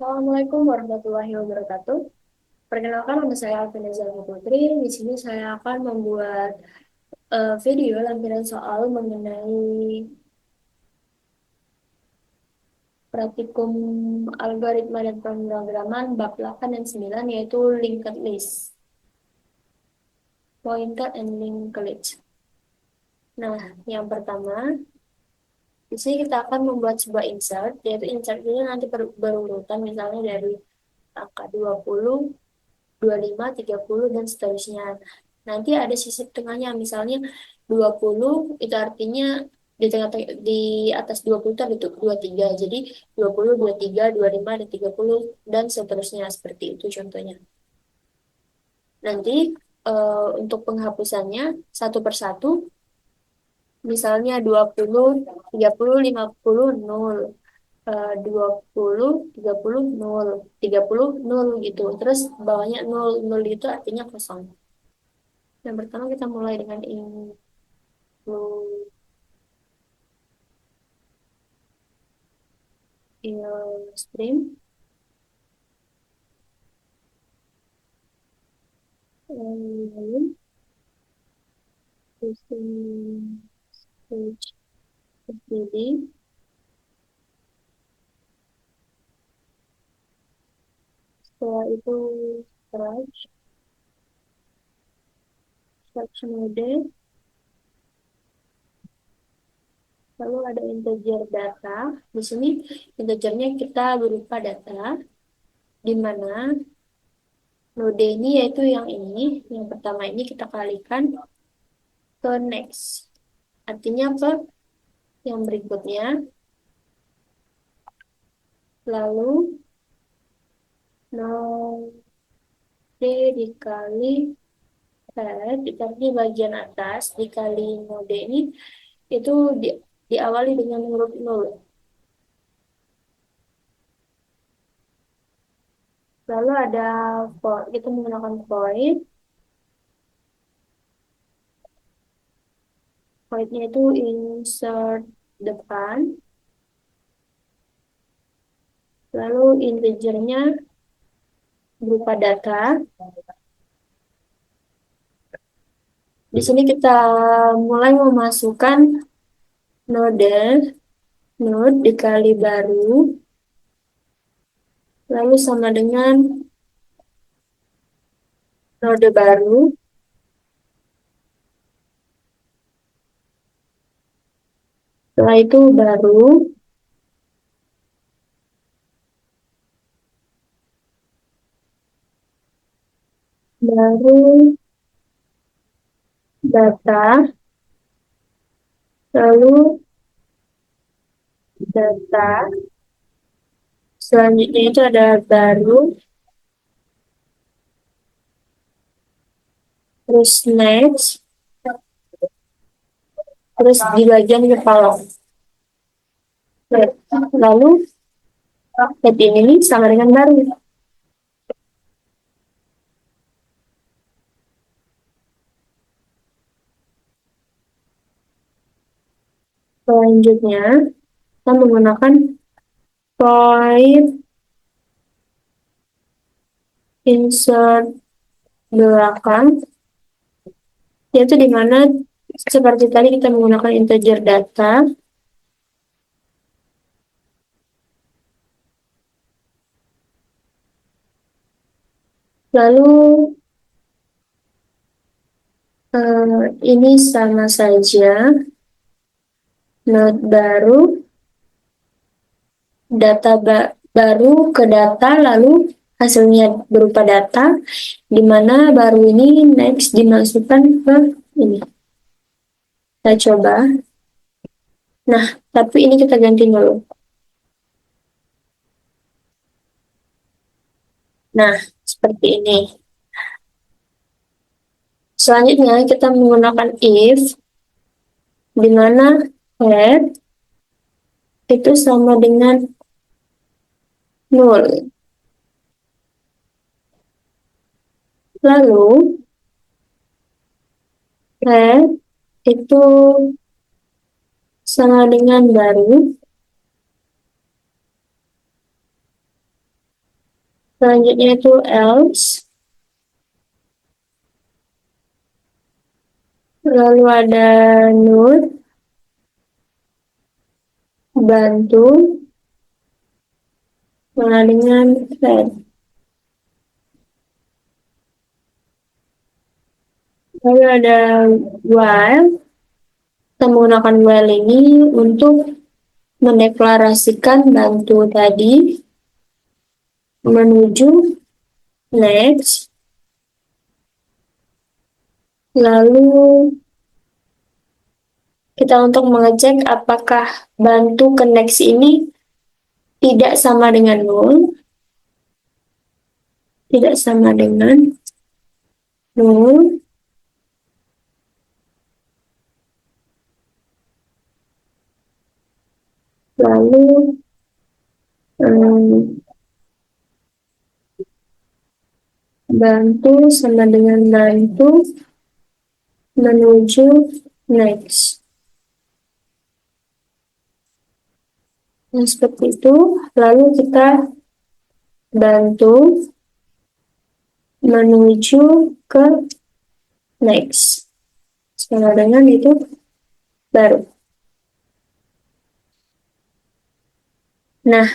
Assalamualaikum warahmatullahi wabarakatuh. Perkenalkan, nama saya Alvina Zalmi Putri. Di sini saya akan membuat video lampiran soal mengenai praktikum algoritma dan pemrograman bab 8 dan 9, yaitu linked list, pointer and linked list. Nah, yang pertama, di sini kita akan membuat sebuah insert, yaitu insert ini nanti berurutan misalnya dari angka 20, 25, 30, dan seterusnya. Nanti ada sisi tengahnya, misalnya 20 itu artinya di tengah di atas 20 itu ada 23. Jadi 20, 23, 25, dan 30 dan seterusnya seperti itu contohnya. Nanti untuk penghapusannya satu persatu, misalnya 20, 30, 50, 0. 20, 30, 0. 30, 0 gitu. Terus bawahnya 0, 0 itu artinya kosong. Yang pertama kita mulai dengan stream. Lalu using stage FTD. Setelah itu stretch, stretch mode. Lalu ada integer data. Di sini integernya kita berupa data, di mana node ini yaitu yang ini, yang pertama ini kita kalikan ke next. Artinya apa? Yang berikutnya. Lalu node dikali dikali bagian atas dikali node ini itu diawali dengan huruf 0. Lalu ada kita menggunakan void. Voidnya itu insert depan. Lalu integernya berupa data. Di sini kita mulai memasukkan node, node dikali baru, lalu sama dengan node baru. Setelah itu baru, baru data, lalu data. Selanjutnya itu ada baru, terus next, terus di bagian kepala. Lalu heading ini sama dengan baru. Selanjutnya kita menggunakan void insert belakang, yaitu di mana seperti tadi kita menggunakan integer data. Lalu ini sama saja, node baru, data baru ke data, lalu hasilnya berupa data, di mana baru ini next dimasukkan ke ini. Kita coba. Nah, tapi ini kita ganti dulu. Nah, seperti ini. Selanjutnya kita menggunakan if, di mana head itu sama dengan 0. Lalu head itu sama dengan baru. Selanjutnya itu else. Lalu ada not, bantu, sama dengan fed. Lalu ada while. Kita menggunakan while ini untuk mendeklarasikan bantu tadi menuju next. Lalu kita untuk mengecek apakah bantu ke next ini tidak sama dengan null, tidak sama dengan null. Lalu hmm, bantu sama dengan bantu menuju next. Nah, seperti itu. Lalu kita bantu menuju ke next. Sama dengan itu baru. Nah,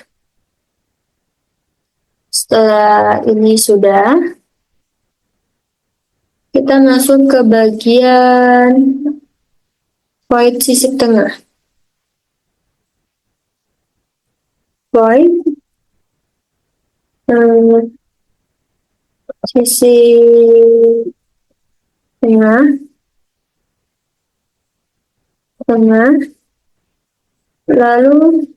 setelah ini sudah, kita masuk ke bagian void sisi tengah. Void sisi tengah, tengah, lalu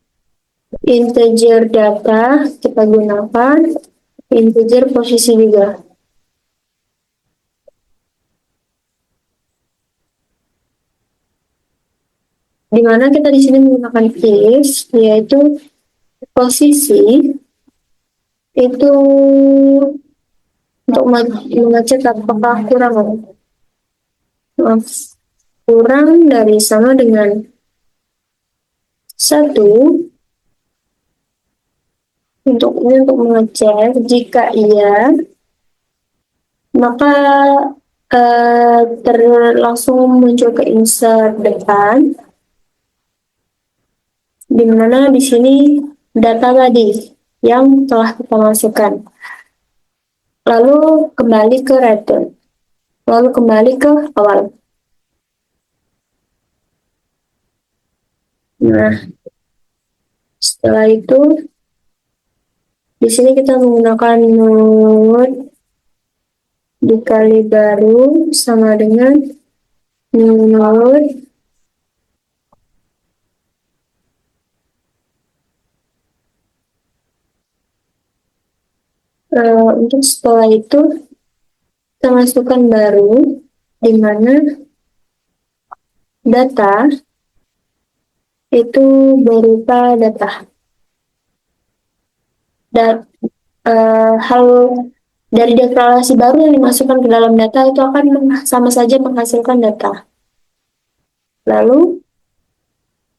integer data kita gunakan, integer posisi juga. Di mana kita di sini menggunakan if, yaitu posisi itu untuk mengecek apakah kurang dari sama dengan 1. Untuk mengecek jika iya, maka langsung muncul ke insert depan, di mana di sini data tadi yang telah kita masukkan. Lalu kembali ke return. Lalu kembali ke awal. Nah, setelah itu di sini kita menggunakan node dikali baru sama dengan node untuk setelah itu kita masukkan baru, di mana data itu berupa data. Dan hal dari deklarasi baru yang dimasukkan ke dalam data itu akan sama saja menghasilkan data. Lalu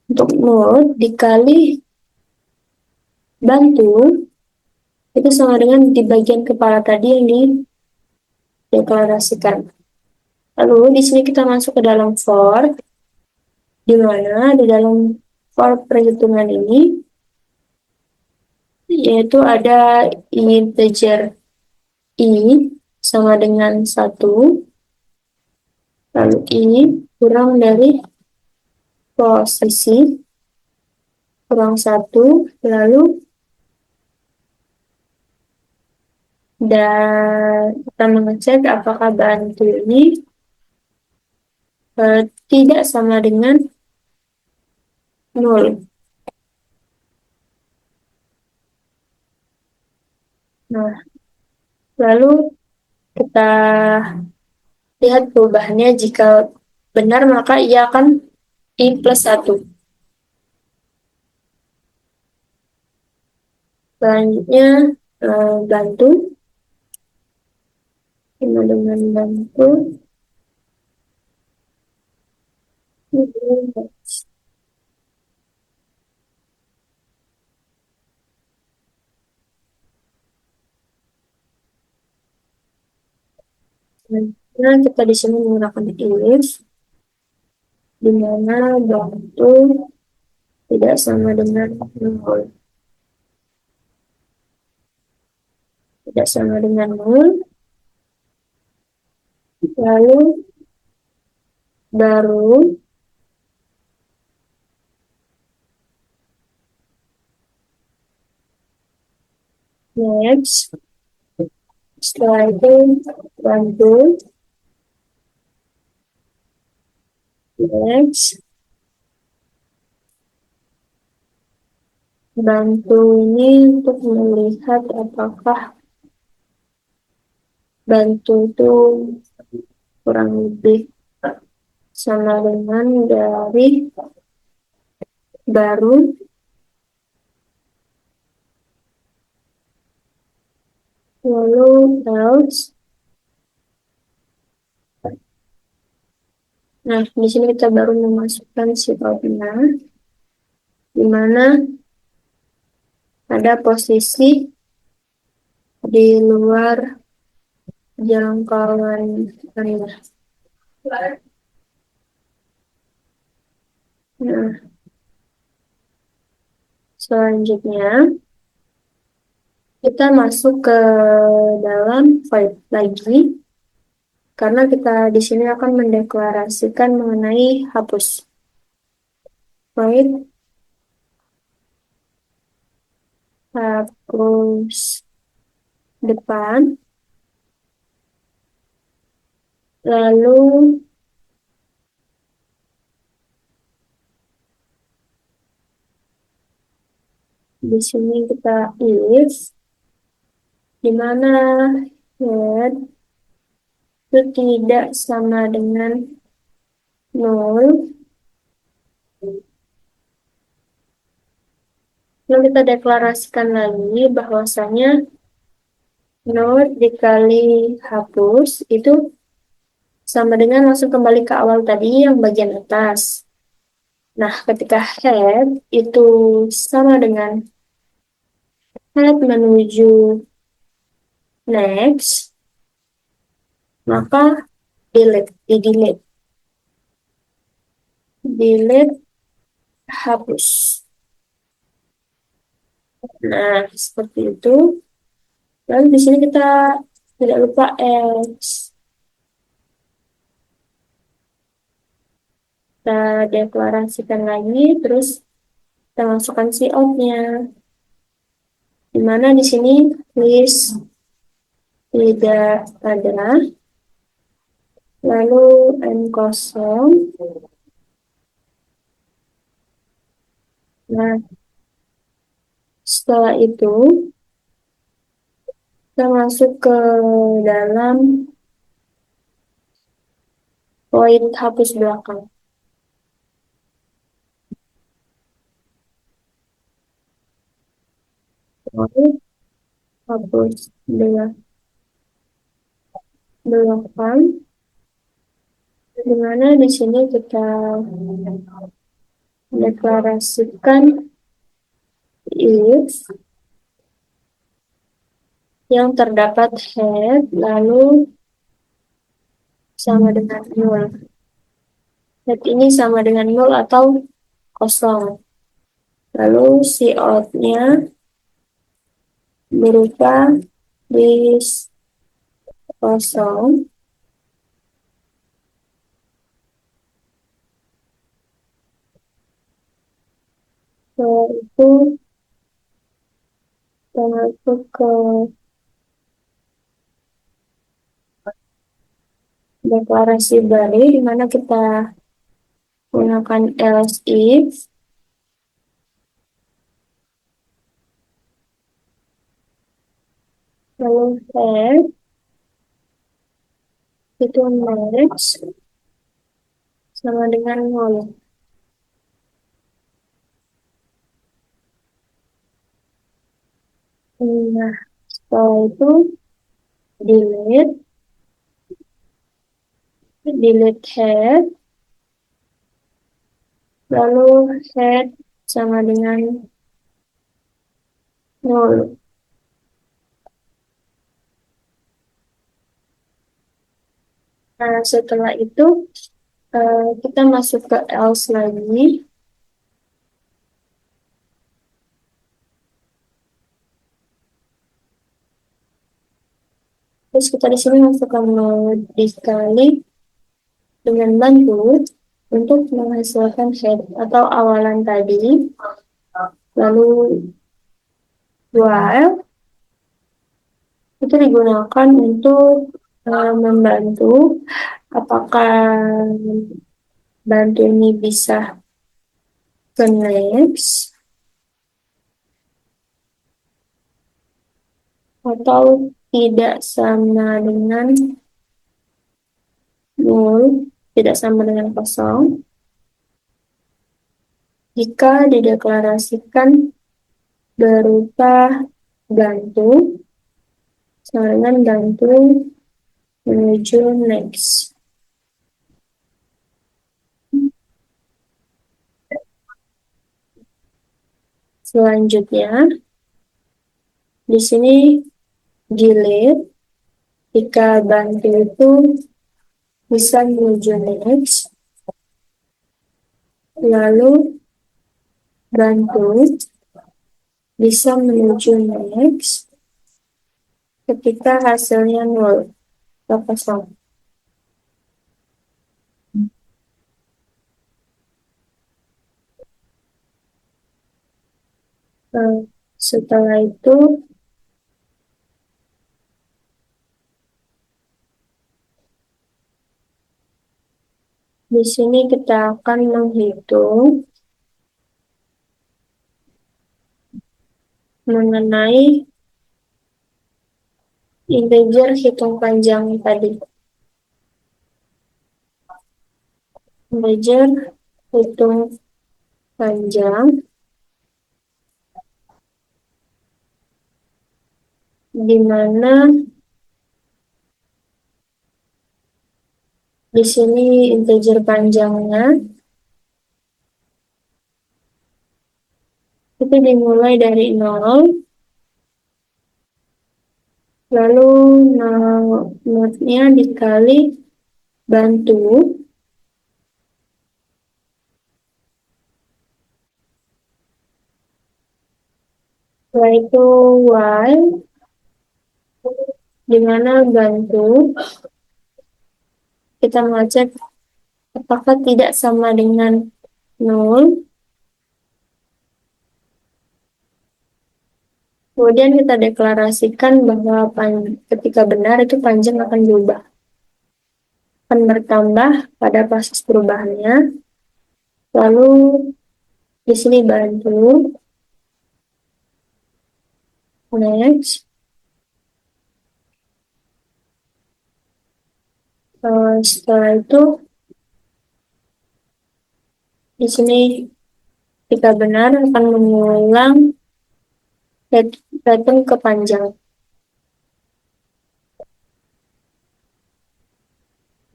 untuk node dikali bantu itu sama dengan di bagian kepala tadi yang dideklarasikan. Lalu di sini kita masuk ke dalam for, di mana di dalam for perhitungan ini yaitu ada integer i sama dengan 1, lalu i kurang dari posisi kurang 1, lalu dan kita mengecek apakah bantu ini tidak sama dengan 0. Nah, lalu kita lihat perubahannya. Jika benar, maka ia akan i plus 1. Selanjutnya, bantu. Sama dengan bantu. Nah, kita di sini menggunakan if, di mana bantu tidak sama dengan nol. Tidak sama dengan nol. Lalu baru next. Setelah itu bantu next. Bantu ini untuk melihat apakah bantu itu kurang lebih sama dengan dari baru, lalu else. Nah, di sini kita baru memasukkan sifatnya, di mana ada posisi di luar jangkauan Anda. Nah, selanjutnya kita masuk ke dalam void lagi, karena kita di sini akan mendeklarasikan mengenai hapus. Void hapus depan, lalu di sini kita if, di mana head itu tidak sama dengan nol. Lalu kita deklarasikan lagi bahwasanya nol dikali hapus itu sama dengan langsung kembali ke awal tadi yang bagian atas. Nah, ketika head itu sama dengan head menuju next, maka delete hapus. Nah, seperti itu. Lalu di sini kita tidak lupa X. Kita deklarasikan lagi, terus kita masukkan si out-nya. Dimana di sini list tidak ada, lalu n kosong. Nah, setelah itu kita masuk ke dalam void hapus belakang. Void hapus belakang, dimana di sini kita deklarasikan if yang terdapat head lalu sama dengan nol. Head ini sama dengan nol atau kosong. Lalu si out-nya berupa list kosong. Setelah itu kita masuk ke deklarasi baru, di mana kita gunakan else if, lalu head itu match sama dengan nol. Nah, setelah itu delete head, lalu head sama dengan nol. Nah, setelah itu kita masuk ke else lagi. Terus kita di sini masukkan mode dikali dengan bantu untuk menghasilkan head atau awalan tadi. Lalu while itu digunakan untuk membantu apakah bantu ini bisa ke next atau tidak sama dengan nol, tidak sama dengan kosong. Jika dideklarasikan berupa bantu, sama dengan bantu menuju next. Selanjutnya, di sini delete jika bantu itu bisa menuju next, lalu bantu bisa menuju next ketika hasilnya 0 atau kosong. Setelah itu, di sini kita akan menghitung mengenai integer hitung panjang tadi. Integer hitung panjang di mana di sini integer panjangnya itu dimulai dari 0, lalu notnya dikali bantu, setelah itu while, di mana bantu kita mengecek apakah tidak sama dengan 0. Kemudian kita deklarasikan bahwa ketika benar itu panjang akan berubah, akan bertambah pada proses perubahannya. Lalu di sini bantu next. Setelah itu di sini jika benar akan mengulang pattern ke panjang.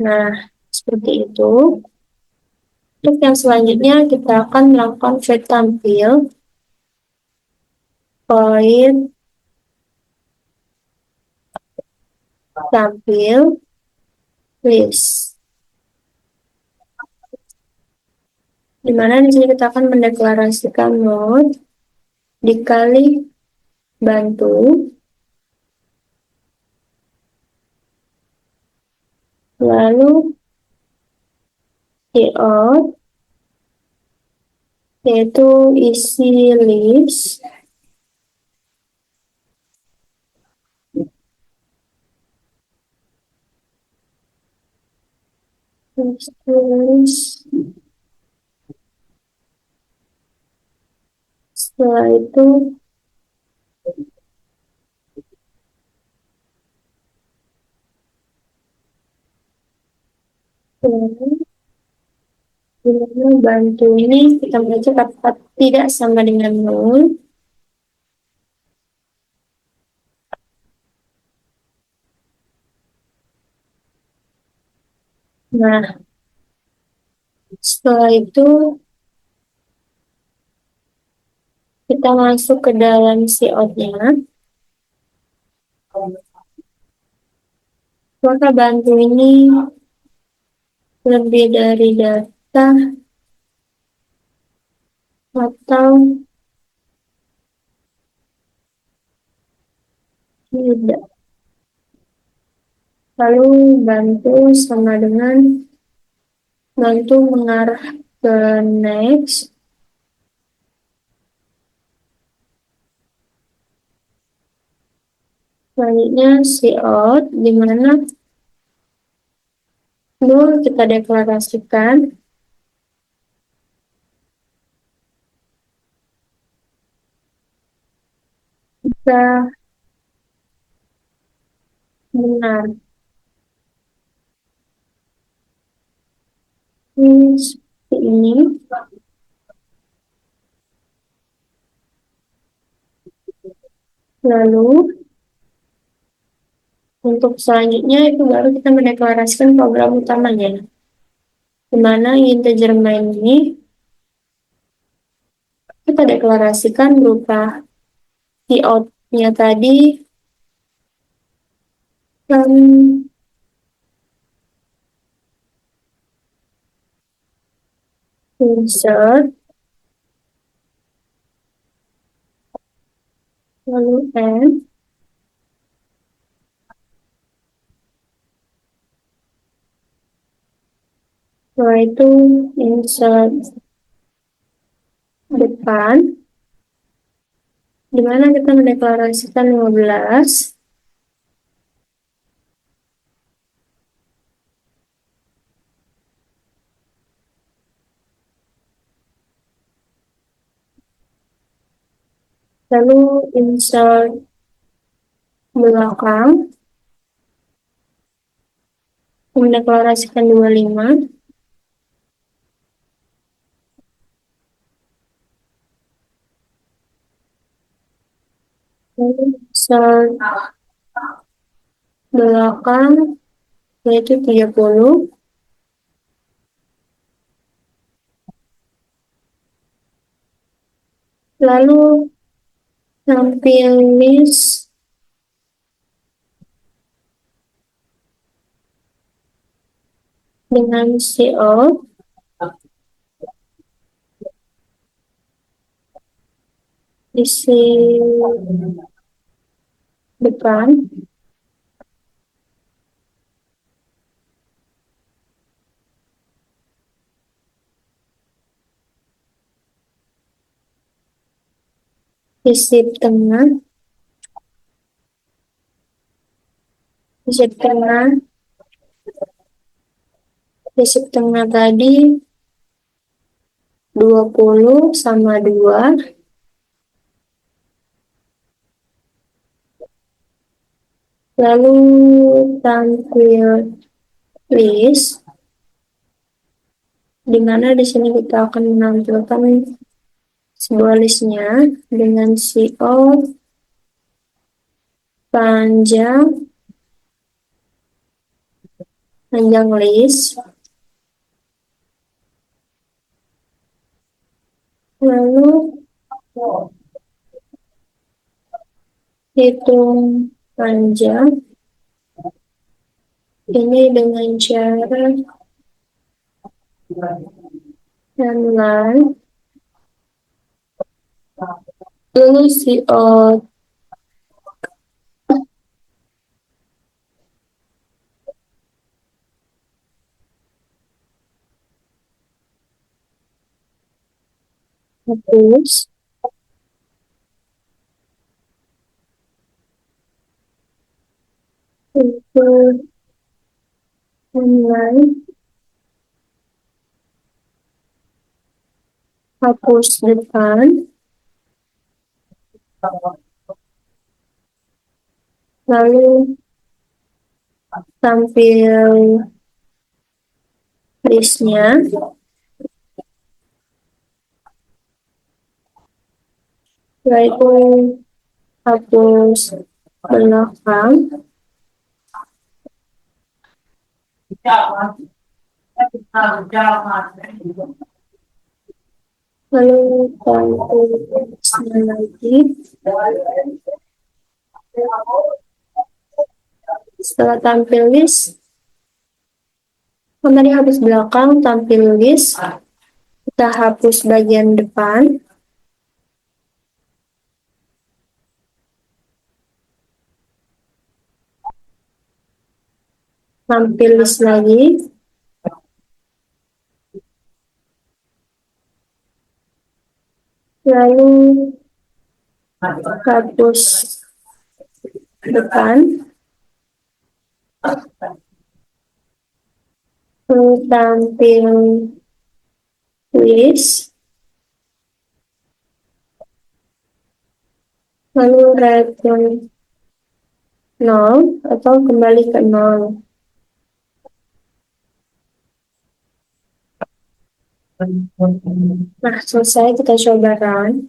Nah, seperti itu. Untuk yang selanjutnya kita akan melakukan fade tampil, void tampil list. Dimana di sini kita akan mendeklarasikan mode dikali bantu, lalu out yaitu isi list, setelah itu bantu ini kita baca kata tidak sama dengan 0. Nah, setelah itu kita masuk ke dalam cout-nya. Maka bantu ini lebih dari data atau tidak. Lalu bantu sama dengan bantu mengarah ke next. Selanjutnya out, di mana dulu kita deklarasikan kita benar. Ini seperti ini. Lalu untuk selanjutnya itu baru kita mendeklarasikan program utamanya. Di mana integer main ini kita deklarasikan berupa out-nya tadi um, insert lalu n, setelah itu insert depan, di mana kita mendeklarasikan 15, lalu insert belakang, mendeklarasikan 25, lalu insert belakang, yaitu 30, lalu tampil list dengan out, isi depan, isi tengah, isi tengah, isi tengah tadi 20 sama 2, lalu tampil list, di mana di sini kita akan menampilkan sebuah listnya dengan out panjang list, lalu hitung panjang ini dengan cara timeline, lalu out hapus, untuk timeline hapus depan, lalu tampil listnya, yaitu hapus belakang, lalu tampil listnya lagi. Setelah tampil list, Yang tadi hapus belakang, tampil list. Kita hapus bagian depan. Tampil list lagi. Lalu hapus depan. Lalu tampil list. Lalu return 0 atau kembali ke 0. Nah, selesai kita coba run.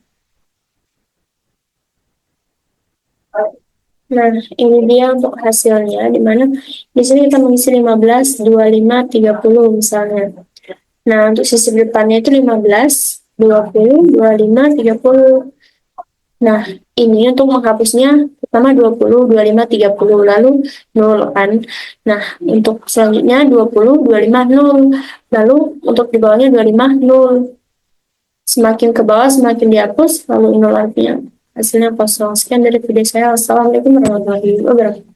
Nah, ini dia untuk hasilnya, di mana di sini kita mengisi 15, 25, 30 misalnya. Nah, untuk sisi depannya itu 15, 20, 25, 30. Nah, ini untuk menghapusnya pertama 20, 25, 30, lalu 0 kan. Nah, untuk selanjutnya 20, 25, 0. Lalu untuk di bawahnya 25, 0. Semakin ke bawah, semakin dihapus, lalu 0 artinya hasilnya kosong. Sekian dari video saya. Wassalamualaikum warahmatullahi wabarakatuh.